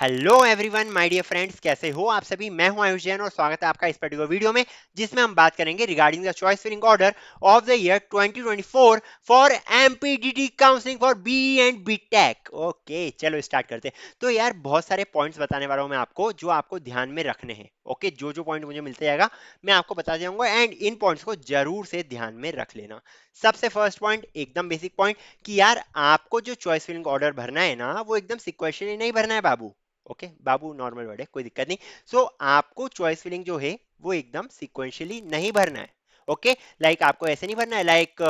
Hello everyone my dear friends, कैसे हो आप सभी। मैं हूं आयुष जैन और स्वागत है आपका इस पर्टिकुलर वीडियो में, जिसमें हम बात करेंगे regarding the choice filling order of the year 2024 for MPDT counselling for B and B tech. Okay, चलो स्टार्ट करते हैं। तो यार बहुत सारे पॉइंट्स बताने वाला हूं मैं आपको, जो आपको ध्यान में रखने हैं। ओके, जो जो पॉइंट मुझे मिलते जाएगा मैं आपको बता जाऊंगा, एंड इन पॉइंट्स को जरूर से ध्यान में रख लेना। सबसे फर्स्ट पॉइंट, एकदम बेसिक पॉइंट, कि यार आपको जो चॉइस फिलिंग ऑर्डर भरना है ना, वो एकदम सिक्वेंशियली नहीं भरना है बाबू। ओके, बाबू नॉर्मल वर्ड है, कोई दिक्कत नहीं। सो आपको चॉइस फिलिंग जो है वो एकदम सिक्वेंशियली नहीं भरना है। ओके, लाइक आपको ऐसे नहीं भरना है, लाइक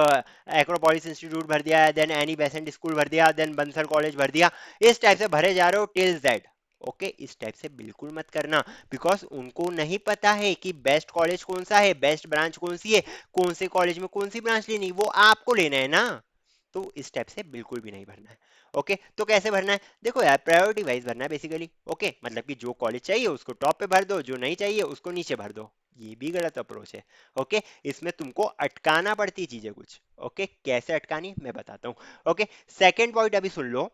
एक्रोपोलिस इंस्टीट्यूट भर दिया, देन एनी बेसेंट स्कूल भर दिया, देन बंसल कॉलेज भर दिया, इस टाइप से भरे जा रहे हो टिल दैट। ओके, इस टाइप से बिल्कुल मत करना, बिकॉज उनको नहीं पता है कि बेस्ट कॉलेज कौन सा है, बेस्ट ब्रांच कौन सी है, कौन से कॉलेज में कौन सी ब्रांच लेनी, वो आपको लेना है ना। तो इस टाइप से बिल्कुल भी नहीं भरना है। ओके, तो कैसे भरना है? देखो यार, प्रायोरिटी वाइज भरना है बेसिकली। ओके, मतलब कि जो कॉलेज चाहिए उसको टॉप पे भर दो, जो नहीं चाहिए उसको नीचे भर दो। ये भी गलत अप्रोच है। ओके, इसमें तुमको अटकाना पड़ती चीजें कुछ। ओके, कैसे अटकानी मैं बताता हूँ। ओके, सेकेंड पॉइंट अभी सुन लो।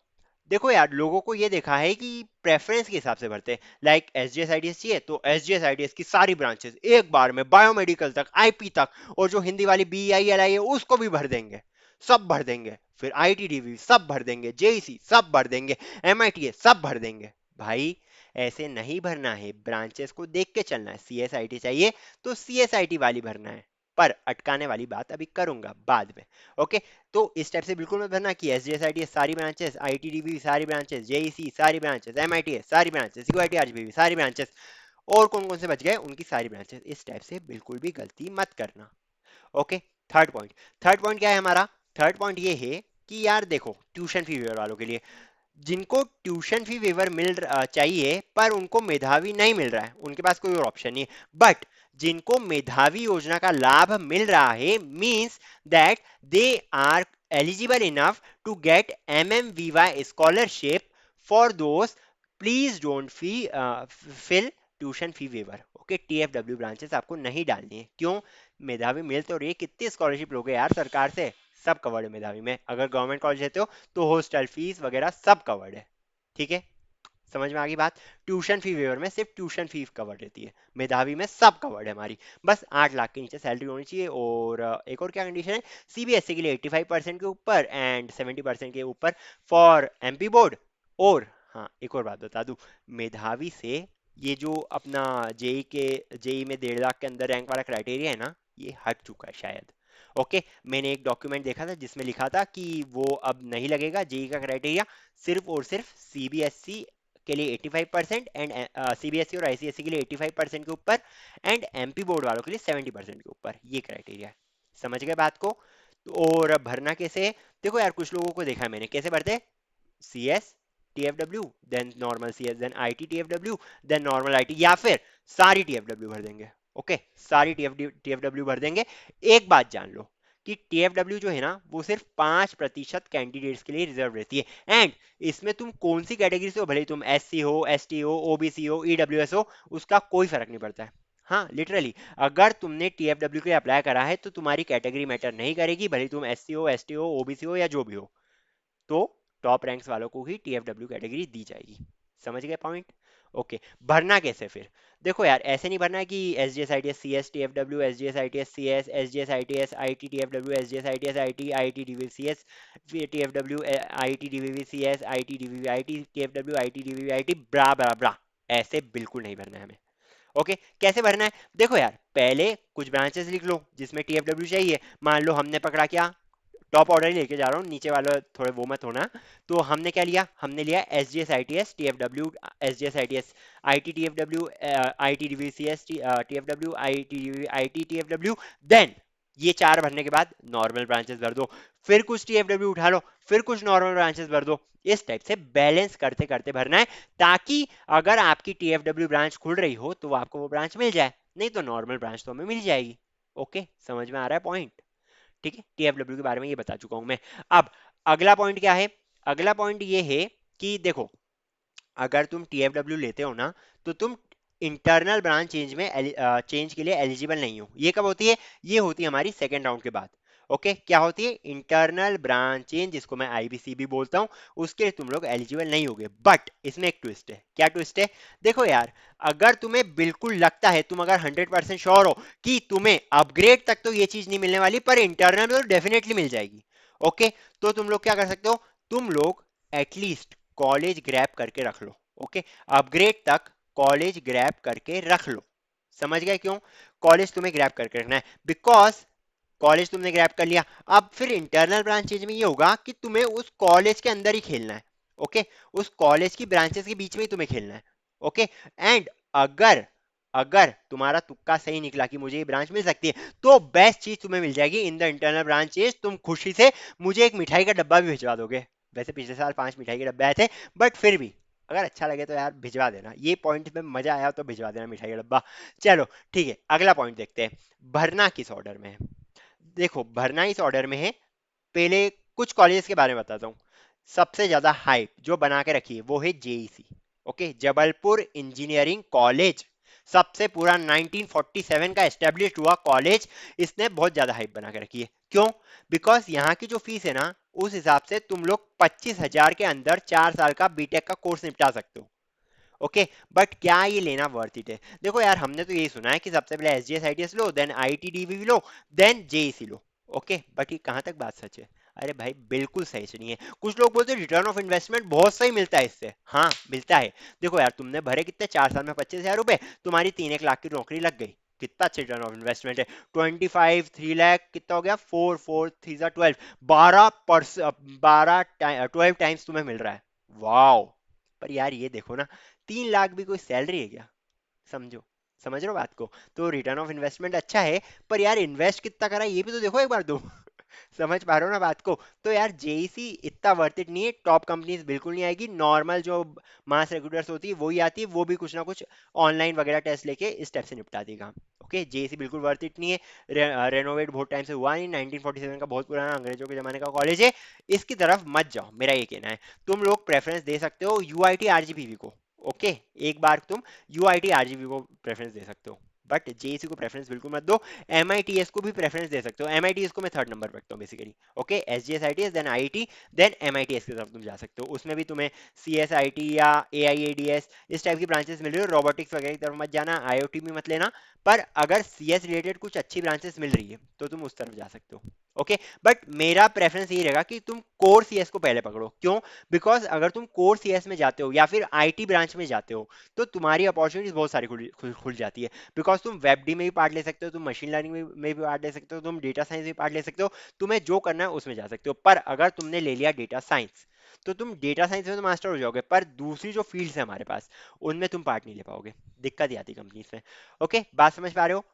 देखो यार, लोगों को ये देखा है कि प्रेफरेंस के हिसाब से भरते हैं। Like S G S I D S चाहिए तो S G S I D S की सारी ब्रांचेस एक बार में, बायोमेडिकल तक, आईपी तक, और जो हिंदी वाली बी आई एल आई है उसको भी भर देंगे, सब भर देंगे। फिर आईटीडीवी सब भर देंगे, जेईसी सब भर देंगे, एमआईटी सब भर देंगे। भाई ऐसे नहीं भरना है, ब्रांचेस को देख के चलना है। सीएसआईटी चाहिए तो सीएसआईटी वाली भरना है, पर अटकाने वाली बात अभी करूंगा बाद में। ओके, तो इस टाइप से बिल्कुल मत भरना कि S D S I T S सारी ब्रांचेस, आईटीडीवी सारी ब्रांचेस, जेईसी सारी ब्रांचेस, एमआईटी सारी ब्रांचेस, यूआईटी आरजीबी सारी ब्रांचेस, और कौन कौन से बच गए उनकी सारी ब्रांचेस। इस टाइप से बिल्कुल भी गलती मत करना। Okay, third point. Third point क्या है हमारा? थर्ड पॉइंट ये है कि यार देखो, ट्यूशन फी वेवर वालों के लिए, जिनको ट्यूशन फी वेवर चाहिए पर उनको मेधावी नहीं मिल रहा है, उनके पास कोई और ऑप्शन नहीं है। बट जिनको मेधावी योजना का लाभ मिल रहा है, means that they are eligible enough to get MMVY scholarship for दोस्त, please don't fee fill tuition fee waiver. Okay, TFW branches आपको नहीं डालनी है। क्यों? मेधावी मिल तो रही है, कितनी स्कॉलरशिप लोगे यार सरकार से? सब कवर्ड है मेधावी में। अगर गवर्नमेंट कॉलेज लेते हो तो हॉस्टल फीस वगैरह सब कवर्ड है। ठीक है, समझ में आ गई बात? ट्यूशन फी वेवर में सिर्फ ट्यूशन फी कवर्ड रहती है, मेधावी में सब कवर्ड है हमारी। बस 8 लाख के नीचे सैलरी होनी चाहिए, और एक और क्या कंडीशन है, सीबीएसई के लिए 85% के ऊपर एंड 70% के ऊपर फॉर एमपी बोर्ड। और हाँ, एक और बात बता दूं, मेधावी से ये जो अपना जेई में 1.5 लाख के अंदर रैंक वाला क्राइटेरिया है ना, ये हट चुका है शायद। ओके, मैंने एक डॉक्यूमेंट देखा था जिसमें लिखा था कि वो अब नहीं लगेगा जेई का क्राइटेरिया, सिर्फ और सिर्फ सीबीएसई के लिए 85% एंड सीबीएसई और आईसीएसई के लिए 85% के ऊपर, एंड एमपी बोर्ड वालों के लिए 70% के ऊपर, ये क्राइटेरिया है। समझ गए बात को? तो और भरना कैसे है? देखो यार, कुछ लोगों को देखा है मैंने कैसे भरते हैं। CS TFW, then normal CS, then IT TFW, then normal IT, या फिर सारी TFW भर देंगे। ओके, सारी TFW भर देंगे। एक बात जान लो कि TFW जो है ना, वो सिर्फ 5% कैंडिडेट्स के लिए रिजर्व रहती है, एंड इसमें तुम कौन सी कैटेगरी से हो, भले तुम SC हो, ST हो, OBC हो, EWS हो, उसका कोई फर्क नहीं पड़ता है। हाँ, लिटरली, अगर तुमने TFW के लिए अप्लाई करा है तो तुम्हारी कैटेगरी मैटर नहीं करेगी, भले तुम SC हो, ST हो, OBC हो, या जो भी हो। तो टॉप रैंक्स वालों को ही TFW कैटेगरी दी जाएगी। समझ गए पॉइंट? ओके, भरना कैसे फिर? देखो यार, ऐसे नहीं भरना है कि S G S I T S C S T F W, S G S I T S C S, S G S I T S I T T F W, S G S I T S I T D V C S, T F W I T D V C S, I T D V I T, T F W I T D V I T, ब्रा ब्रा ब्रा। ऐसे बिल्कुल नहीं भरना है हमें। Okay, कैसे भरना है? देखो यार, पहले कुछ ब्रांचेस लिख लो जिसमें TFW चाहिए। मान लो हमने पकड़ा क्या, टॉप ऑर्डर ही लेके जा रहा हूँ, नीचे वाला थोड़े वो मत होना। तो हमने क्या लिया? हमने लिया S G S I T S T F W, S G S I T S I T T F W, I T D V C S T F W, I T T F W. Then ये चार भरने के बाद normal branches भर दो, फिर कुछ TFW उठा लो, फिर कुछ नॉर्मल ब्रांचेस भर दो। इस टाइप से बैलेंस करते करते भरना है, ताकि अगर आपकी TFW ब्रांच खुल रही हो तो आपको वो ब्रांच मिल जाए, नहीं तो नॉर्मल ब्रांच तो हमें मिल जाएगी। ओके, समझ में आ रहा है पॉइंट? ठीक है, TFW के बारे में ये बता चुका हूं मैं। अब अगला पॉइंट क्या है? अगला पॉइंट ये है कि देखो, अगर तुम TFW लेते हो ना, तो तुम इंटरनल ब्रांच चेंज के लिए एलिजिबल नहीं हो। ये कब होती है? ये होती है हमारी सेकेंड राउंड के बाद। ओके, क्या होती है इंटरनल ब्रांच चेंज, जिसको मैं आईबीसी भी बोलता हूं, उसके लिए तुम लोग एलिजिबल नहीं होगे। बट इसमें एक ट्विस्ट है। क्या ट्विस्ट है? देखो यार, अगर तुम्हें बिल्कुल लगता है, तुम अगर 100% श्योर हो कि तुम्हें अपग्रेड तक तो ये चीज नहीं मिलने वाली, पर इंटरनल में तो डेफिनेटली मिल जाएगी, ओके, तो तुम लोग क्या कर सकते हो, तुम लोग एटलीस्ट कॉलेज ग्रैब करके रख लो। ओके, अपग्रेड तक कॉलेज ग्रैब करके रख लो। समझ गए क्यों कॉलेज तुम्हें ग्रैब करके रखना है? बिकॉज कॉलेज तुमने ग्रैब कर लिया, अब फिर इंटरनल ब्रांचेज में ये होगा कि तुम्हें उस कॉलेज के अंदर ही खेलना है। ओके, उस कॉलेज की ब्रांचेस के बीच में ही तुम्हें खेलना है। ओके, एंड अगर अगर तुम्हारा तुक्का सही निकला कि मुझे ये ब्रांच मिल सकती है, तो बेस्ट चीज तुम्हें मिल जाएगी इन द इंटरनल ब्रांचेस, तुम खुशी से मुझे एक मिठाई का डब्बा भी भिजवा दोगे। वैसे पिछले साल 5 मिठाई के डब्बे आए थे, बट फिर भी अगर अच्छा लगे तो यार भिजवा देना, ये पॉइंट में मजा आया तो भिजवा देना मिठाई का डब्बा। चलो ठीक है, अगला पॉइंट देखते हैं, भरना किस ऑर्डर में है। देखो, भरना इस ऑर्डर में है। पहले कुछ कॉलेजेस के बारे में बताता हूँ। सबसे ज्यादा हाइप जो बना के रखी है वो है JEC. Okay, Jabalpur engineering college, सबसे पूरा 1947 का एस्टेब्लिश हुआ कॉलेज, इसने बहुत ज्यादा हाइप बना के रखी है। क्यों? बिकॉज यहाँ की जो फीस है ना, उस हिसाब से तुम लोग 25,000 के अंदर 4 साल का बीटेक का कोर्स निपटा सकते हो। ओके, बट क्या ये लेना वर्थ इट है? देखो यार, हमने तो यही सुना है कि सबसे पहले एसजीएस आईटीएस लो, देन आईटीडीबी लो, देन जेईसी लो। ओके, बट ये कहां तक बात सच है? अरे भाई, बिल्कुल सही सुनिए है। कुछ लोग बोलते हैं रिटर्न ऑफ इन्वेस्टमेंट बहुत सही मिलता है इससे। हाँ, मिलता है। देखो यार, तुमने भरे कितने, 4 साल में 25,000 रुपए, तुम्हारी 3-1 लाख की नौकरी लग गई। कितना अच्छा रिटर्न ऑफ इन्वेस्टमेंट है। 25 3 लाख कितना हो गया, 4 4 3 12, 12 12 12 टाइम्स तुम्हें मिल रहा है। वाओ। पर यार ये देखो ना, 3 लाख भी कोई सैलरी है क्या? समझो, समझ रहे हो बात को? तो रिटर्न ऑफ इन्वेस्टमेंट अच्छा है, पर यार इन्वेस्ट कितना करा ये भी तो देखो एक बार दो। समझ पा रहे हो ना बात को? तो यार जेईसी इतना वर्थ इट नहीं है, टॉप कंपनीज बिल्कुल नहीं आएगी, नॉर्मल जो मास रिक्रूटर्स होती है वही आती है, वो भी कुछ ना कुछ ऑनलाइन वगैरह टेस्ट लेके इस टाइप से निपटा देगा। ओके, जेईसी बिल्कुल वर्थ इट नहीं है। रेनोवेट बहुत टाइम से हुआ नहीं, 1947 का बहुत पुराना अंग्रेजों के जमाने का कॉलेज है, इसकी तरफ मत जाओ, मेरा ये कहना है। तुम लोग प्रेफरेंस दे सकते हो यूआईटी आरजीपीवी को। ओके, एक बार तुम यूआईटी आरजीपी को प्रेफरेंस दे सकते हो, बट जेईसी को प्रेफरेंस बिल्कुल मत दो। एमआईटीएस को भी प्रेफरेंस दे सकते हो, एमआईटीएस को मैं थर्ड नंबर पर रखता हूँ basically. Okay, SGS ITS, then IIT, then MITS की तरफ तुम जा सकते हो, उसमें भी तुम्हें सीएसआईटी या एआईएडीएस इस टाइप की ब्रांचेस मिल रही हो। रोबोटिक्स वगैरह की तरफ मत जाना, आईओटी भी मत लेना, पर अगर सीएस रिलेटेड कुछ अच्छी ब्रांचेस मिल रही है तो तुम उस तरफ जा सकते हो। ओके, बट मेरा प्रेफरेंस ये रहेगा कि तुम कोर सीएस को पहले पकड़ो। क्यों? बिकॉज अगर तुम कोर सीएस में जाते हो या फिर आईटी ब्रांच में जाते हो, तो तुम्हारी अपॉर्चुनिटीज बहुत सारी खुल जाती है। बिकॉज तुम वेब डी में भी पार्ट ले सकते हो, तुम मशीन लर्निंग में भी पार्ट ले सकते हो, तुम डेटा साइंस में भी पार्ट ले सकते हो, तुम्हें जो करना है उसमें जा सकते हो। पर अगर तुमने ले लिया डेटा साइंस, तो तुम डेटा साइंस में तो मास्टर हो जाओगे, पर दूसरी जो फील्ड्स है हमारे पास, उनमें तुम पार्ट नहीं ले पाओगे, दिक्कत ही आती कंपनीज में। ओके, बात समझ पा रहे हो?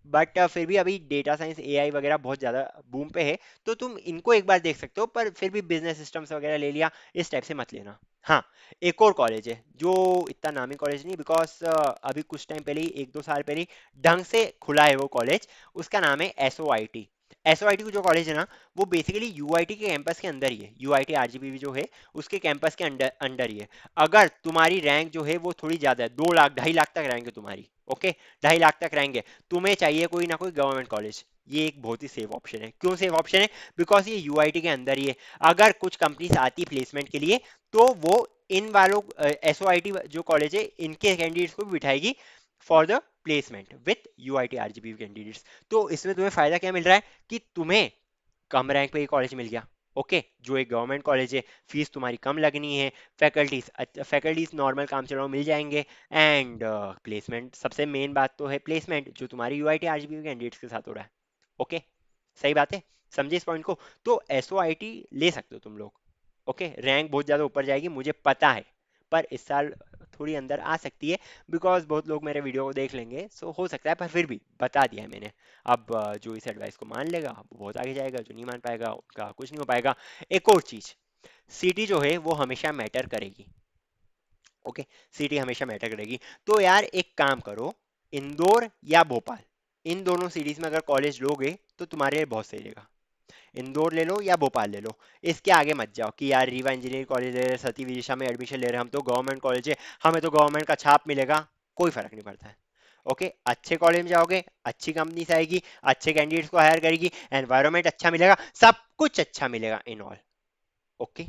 बट फिर भी अभी डेटा साइंस एआई वगैरह बहुत ज़्यादा बूम पे है, तो तुम इनको एक बार देख सकते हो, पर फिर भी बिजनेस सिस्टम्स वगैरह ले लिया, इस टाइप से मत लेना। हाँ, एक और कॉलेज है जो इतना नामी कॉलेज नहीं, बिकॉज अभी कुछ टाइम पहले ही, 1-2 साल पहले ही ढंग से खुला है वो कॉलेज, उसका नाम है एसओआईटी। एसओआईटी जो कॉलेज है ना, वो बेसिकली यूआईटी के कैंपस के अंदर ही है, यूआईटी आरजीबी जो है उसके कैंपस के अंडर अंडर ही है। अगर तुम्हारी रैंक जो है वो थोड़ी ज़्यादा है, 2 लाख 2.5 लाख तक रैंक है तुम्हारी, ओके, 2.5 लाख तक रहेंगे, तुम्हें चाहिए कोई ना कोई गवर्नमेंट कॉलेज, ये एक बहुत ही सेफ ऑप्शन है। क्यों सेफ ऑप्शन है? बिकॉज ये यूआईटी के अंदर ही है। अगर कुछ कंपनीज आती प्लेसमेंट के लिए, तो वो इन वालों एसओआईटी जो कॉलेज है इनके कैंडिडेट्स को भी बिठाएगी for the placement with UIT RGB candidates. तो इसमें तुम्हें फायदा क्या मिल रहा है कि तुम्हें कम रैंक पे ये कॉलेज मिल गया। ओके, जो एक गवर्नमेंट कॉलेज है, फीस तुम्हारी कम लगनी है, फैकल्टीज नॉर्मल काम चलाओ मिल जाएंगे, एंड प्लेसमेंट, सबसे मेन बात तो है प्लेसमेंट, जो तुम्हारी यूआईटी आरजीबी कैंडिडेट्स के साथ हो रहा है। ओके, सही बात है, समझे इस पॉइंट को? तो एसओआईटी ले सकते हो तुम लोग। ओके, रैंक बहुत ज़्यादा ऊपर जाएगी मुझे पता है, पर इस साल थोड़ी अंदर आ सकती है, बिकॉज बहुत लोग मेरे वीडियो को देख लेंगे, सो हो सकता है, पर फिर भी बता दिया है मैंने। अब जो इस एडवाइस को मान लेगा वो बहुत आगे जाएगा, जो नहीं मान पाएगा उनका कुछ नहीं हो पाएगा। एक और चीज, सिटी जो है वो हमेशा मैटर करेगी। ओके, सिटी हमेशा मैटर करेगी। तो यार एक काम करो, इंदौर या भोपाल, इन दोनों सिटीज में अगर कॉलेज लोगे तो तुम्हारे लिए बहुत सही रहेगा। इंदौर ले लो या भोपाल ले लो, इसके आगे मत जाओ कि यार रीवा इंजीनियरिंग कॉलेज ले रहे, सती विदिशा में एडमिशन ले रहे हैं, हम तो गवर्नमेंट कॉलेज है, हमें तो गवर्नमेंट का छाप मिलेगा। कोई फर्क नहीं पड़ता है। ओके, अच्छे कॉलेज में जाओगे, अच्छी कंपनी से आएगी, अच्छे कैंडिडेट्स को हायर करेगी, एनवायरमेंट अच्छा मिलेगा, सब कुछ अच्छा मिलेगा इन ऑल। ओके,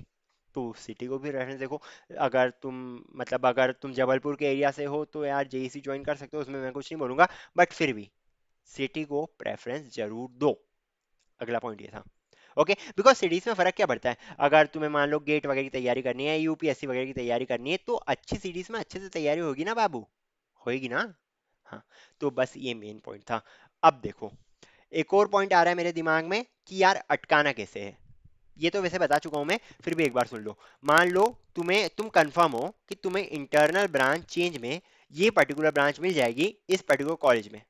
तो सिटी को भी रेफरेंस देखो। अगर तुम मतलब अगर तुम जबलपुर के एरिया से हो तो यार जेईसी ज्वाइन कर सकते हो, उसमें मैं कुछ नहीं बोलूंगा, बट फिर भी सिटी को प्रेफरेंस जरूर दो। अगला पॉइंट ये था। ओके, बिकॉज सिटीज में फर्क क्या पड़ता है, अगर तुम्हें मान लो गेट वगैरह की तैयारी करनी है, यूपीएससी वगैरह की तैयारी करनी है, तो अच्छी सिटीज में अच्छे से तैयारी होगी ना बाबू, होगी ना। हाँ, तो बस ये मेन पॉइंट था। अब देखो, एक और पॉइंट आ रहा है मेरे दिमाग में कि यार अटकाना कैसे है। ये तो वैसे बता चुका हूं मैं, फिर भी एक बार सुन लो। मान लो तुम कंफर्म हो कि तुम्हें इंटरनल ब्रांच चेंज में ये पर्टिकुलर ब्रांच मिल जाएगी इस पर्टिकुलर कॉलेज में,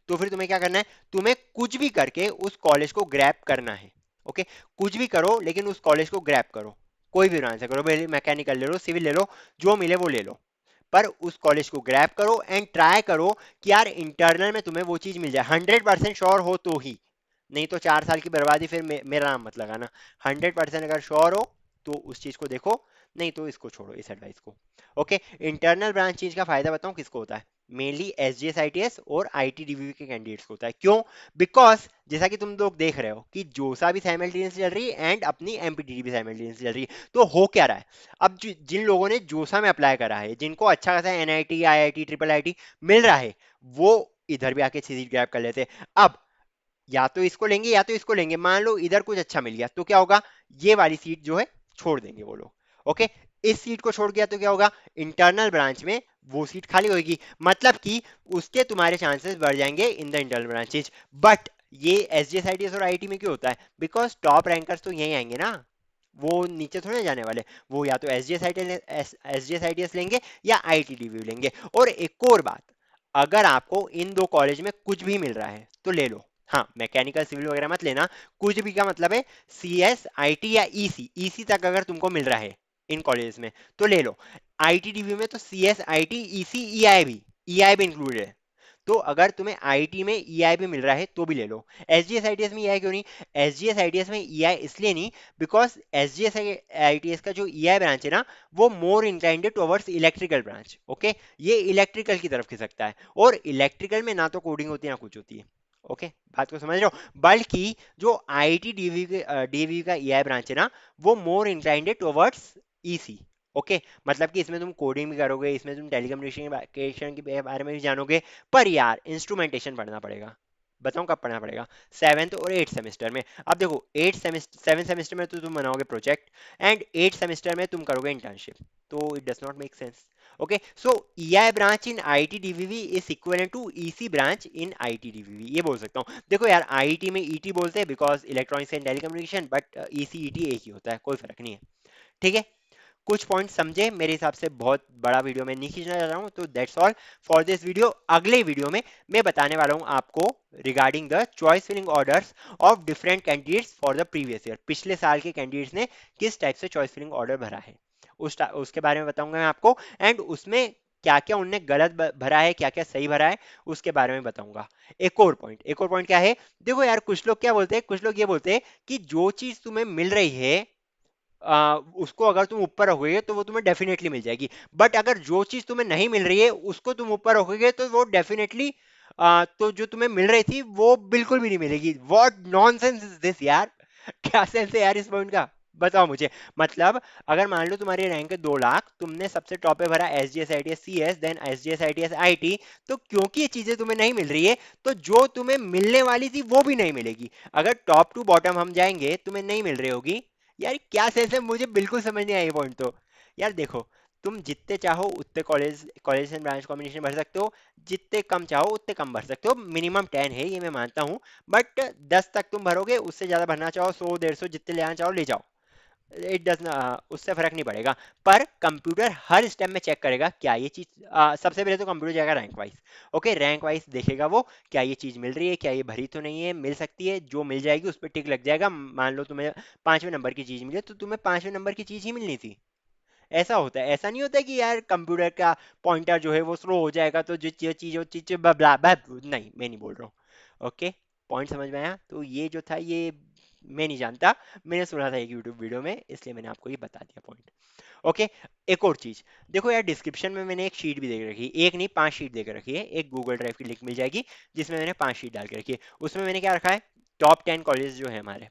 तो फिर तुम्हें क्या करना है, तुम्हें कुछ भी करके उस कॉलेज को ग्रैब करना है। ओके, कुछ भी करो लेकिन उस कॉलेज को ग्रैब करो, कोई भी ब्रांच से करो, मैकेनिकल ले लो, सिविल ले लो, जो मिले वो ले लो, पर उस कॉलेज को ग्रैब करो एंड ट्राई करो कि यार इंटरनल में तुम्हें वो चीज मिल जाए। 100% श्योर हो तो ही, नहीं तो 4 साल की बर्बादी, फिर मेरा नाम मत लगाना। 100% अगर श्योर हो तो उस चीज को देखो, नहीं तो इसको छोड़ो, इस एडवाइस को। ओके, इंटरनल ब्रांच चेंज का फायदा बताऊं किसको होता है, मेनली एसजीएस आईटीएस और आईटीडीबी के कैंडिडेट्स को होता है। क्यों? बिकॉज जैसा कि तुम लोग देख रहे हो कि जोसा भी साइमल्टेनियसली चल रही है एंड अपनी एमपीटीडी भी साइमल्टेनियसली चल रही है, तो हो क्या रहा है, अब जिन लोगों ने जोसा में अप्लाई करा है, जिनको अच्छा खासा एनआईटी आईआईटी ट्रिपल आईटी मिल रहा है, वो इधर भी आके सीट ग्रैब कर लेते हैं। अब या तो इसको लेंगे या तो इसको लेंगे, मान लो इधर कुछ अच्छा मिल गया तो क्या होगा, ये वाली सीट जो है छोड़ देंगे वो लोग। ओके, इस सीट को छोड़ गया तो क्या होगा, इंटरनल ब्रांच में वो सीट खाली होगी, मतलब कि उसके तुम्हारे चांसेस बढ़ जाएंगे in the internal branches. But ये S D S I T S और आईटी में क्यों होता है, बिकॉज टॉप रैंकर्स तो यही आएंगे ना, वो नीचे थोड़े ना जाने वाले, वो या तो S D S I T S D S I T S लेंगे या आई टी डी लेंगे। और एक और बात, अगर आपको इन दो कॉलेज में कुछ भी मिल रहा है तो ले लो, हाँ मैकेनिकल सिविल वगैरह मत लेना, कुछ भी का मतलब है सी एस आई टी या ईसी, ईसी तक अगर तुमको मिल रहा है इन कॉलेजेस में तो ले लो। आईटीडीवी में तो C S I T EC E I भी इंक्लूडेड है, तो अगर तुम्हें आईटी में ईआई भी मिल रहा है तो भी ले लो। एसजीएस आईटीएस में ईआई क्यों नहीं, एसजीएस आईटीएस में ईआई इसलिए नहीं, बिकॉज एसजीएस आईटीएस का जो ईआई ब्रांच है ना, वो मोर इंक्लाइंडेड टुवर्ड्स इलेक्ट्रिकल ब्रांच। ओके, ये इलेक्ट्रिकल की तरफ खिसकता है, और इलेक्ट्रिकल में ना तो कोडिंग होती है ना कुछ होती है। ओके, बात को समझ रहे हो, बल्कि जो आईटी डीवी डीवी का ईआई ब्रांच है ना, वो मोर इंक्लाइंडेड टुवर्ड्स ईसी। ओके, मतलब कि इसमें तुम कोडिंग भी करोगे, इसमें तुम टेलीकम्युनिकेशन के बारे में भी जानोगे, पर यार इंस्ट्रूमेंटेशन पढ़ना पड़ेगा। बताऊं कब पढ़ना पड़ेगा, 7th और 8th सेमेस्टर में। अब देखो 7th सेमेस्टर में तो तुम बनाओगे प्रोजेक्ट, एंड 8th सेमेस्टर में तुम करोगे इंटर्नशिप, तो it does not make sense. Okay, so EI branch in IT DVV is equivalent to EC branch in IT DVV, ये बोल सकता हूँ। देखो यार, आईटी में ईटी बोलते हैं because electronics and telecommunication, but EC ET एक ही होता है, कोई फर्क नहीं है। ठीक है, कुछ पॉइंट समझे, मेरे हिसाब से बहुत बड़ा वीडियो मैं नहीं खींचना चाह रहा हूँ, तो that's all for this video. अगले वीडियो में मैं बताने वाला हूँ आपको regarding the choice filling orders of different candidates for the previous year, पिछले साल के कैंडिडेट्स ने किस टाइप से चॉइस फिलिंग ऑर्डर भरा है, उसके बारे में बताऊंगा मैं आपको, एंड उसमें क्या क्या उनने गलत भरा है, क्या क्या सही भरा है, उसके बारे में बताऊंगा। एक और पॉइंट क्या है, देखो यार, कुछ लोग क्या बोलते हैं, कुछ लोग ये बोलते हैं कि जो चीज तुम्हें मिल रही है उसको अगर तुम ऊपर रखोगे तो वो तुम्हें डेफिनेटली मिल जाएगी, बट अगर जो चीज तुम्हें नहीं मिल रही है उसको तुम ऊपर रखोगे तो वो डेफिनेटली तो जो तुम्हें मिल रही थी वो बिल्कुल भी नहीं मिलेगी। व्हाट नॉनसेंस इज दिस यार, क्या सेंस है यार इस पॉइंट का, बताओ मुझे। मतलब अगर मान लो तुम्हारी रैंक है 2 लाख, तुमने सबसे टॉप पे भरा S D S I T S C S, then S D S I T S I T, तो क्योंकि ये चीजें तुम्हें नहीं मिल रही है, तो जो तुम्हें मिलने वाली थी वो भी नहीं मिलेगी। अगर टॉप टू बॉटम हम जाएंगे तुम्हें नहीं मिल रही होगी, यार क्या सेंस है, मुझे बिल्कुल समझ नहीं आई पॉइंट तो। यार देखो, तुम जितने चाहो उतने college college and branch combination भर सकते हो, जितने कम चाहो उतने कम भर सकते हो, मिनिमम 10 है ये मैं मानता हूँ, बट 10 तक तुम भरोगे, उससे ज्यादा भरना चाहो 100 150 जितने ले आना चाहो ले जाओ, इट डज ना, उससे फर्क नहीं पड़ेगा। पर कंप्यूटर हर स्टेप में चेक करेगा क्या ये चीज, सबसे पहले तो कंप्यूटर जाएगा rank wise. Okay, rank wise देखेगा वो क्या ये चीज मिल रही है, क्या ये भरी तो नहीं है, मिल सकती है, जो मिल जाएगी उस पर टिक लग जाएगा। मान लो तुम्हें 5वें नंबर की चीज मिले तो तुम्हें 5वें नंबर की चीज ही मिलनी थी। ऐसा होता है, ऐसा नहीं होता कि यार कंप्यूटर का पॉइंटर जो है वो स्लो हो जाएगा तो जो चीज वो चीज बबला नहीं, मैं नहीं बोल रहा हूँ। ओके, पॉइंट समझ में आया, तो ये जो था ये मैं नहीं जानता, मैंने सुना था एक यूट्यूब वीडियो में, इसलिए मैंने आपको ये बता दिया पॉइंट। ओके। एक और चीज, देखो यार डिस्क्रिप्शन में मैंने एक शीट भी दे के रखी है, एक नहीं 5 शीट दे के रखी है, एक गूगल ड्राइव की लिंक मिल जाएगी जिसमें मैंने 5 शीट डाल के रखी है। उसमें मैंने क्या रखा है, टॉप 10 कॉलेज जो है हमारे,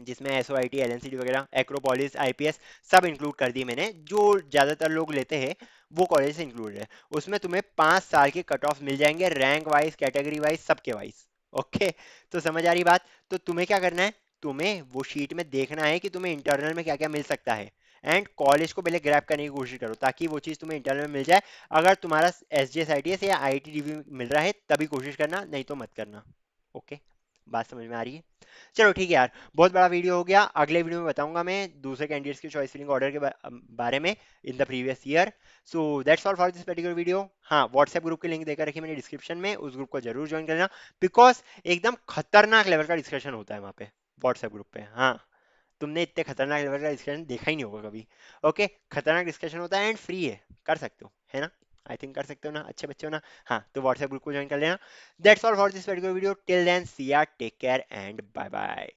जिसमें S O I T L N C D वगैरह एक्रोपोलिस आई पी एस सब इंक्लूड कर दिए मैंने, जो ज़्यादातर लोग लेते हैं वो कॉलेज से इंक्लूड है। उसमें तुम्हें 5 साल के कट ऑफ मिल जाएंगे, रैंक वाइज कैटेगरी वाइज सबके वाइज। ओके, तो समझ आ रही बात? तो तुम्हें क्या करना है, तुम्हें वो शीट में देखना है कि तुम्हें इंटरनल में क्या क्या मिल सकता है, एंड कॉलेज को पहले ग्रैब करने की कोशिश करो ताकि वो चीज़ तुम्हें इंटरनल में मिल जाए। अगर तुम्हारा S G S I T S या आई टी डी मिल रहा है तभी कोशिश करना, नहीं तो मत करना। ओके, बात समझ में आ रही है? चलो ठीक है यार, बहुत बड़ा वीडियो हो गया। अगले वीडियो में बताऊंगा मैं दूसरे कैंडिडेट्स के चॉइस फिलिंग ऑर्डर के बारे में in the previous year. So that's all for this particular video. हाँ, व्हाट्सएप ग्रुप की लिंक देकर रखी मैंने डिस्क्रिप्शन में, उस ग्रुप को जरूर ज्वाइन करना, बिकॉज एकदम खतरनाक लेवल का डिस्कशन होता है वहाँ पे, व्हाट्सएप ग्रुप पे। हाँ, तुमने इतने खतरनाक लेवल का डिस्कशन देखा ही नहीं होगा कभी। ओके, खतरनाक डिस्कशन होता है एंड फ्री है, कर सकते हो, है ना? आई थिंक कर सकते हो ना, अच्छे बच्चे हो ना? हाँ, तो व्हाट्सएप ग्रुप को ज्वाइन कर लेना। That's all for this particular video, till then see ya, take care and bye bye.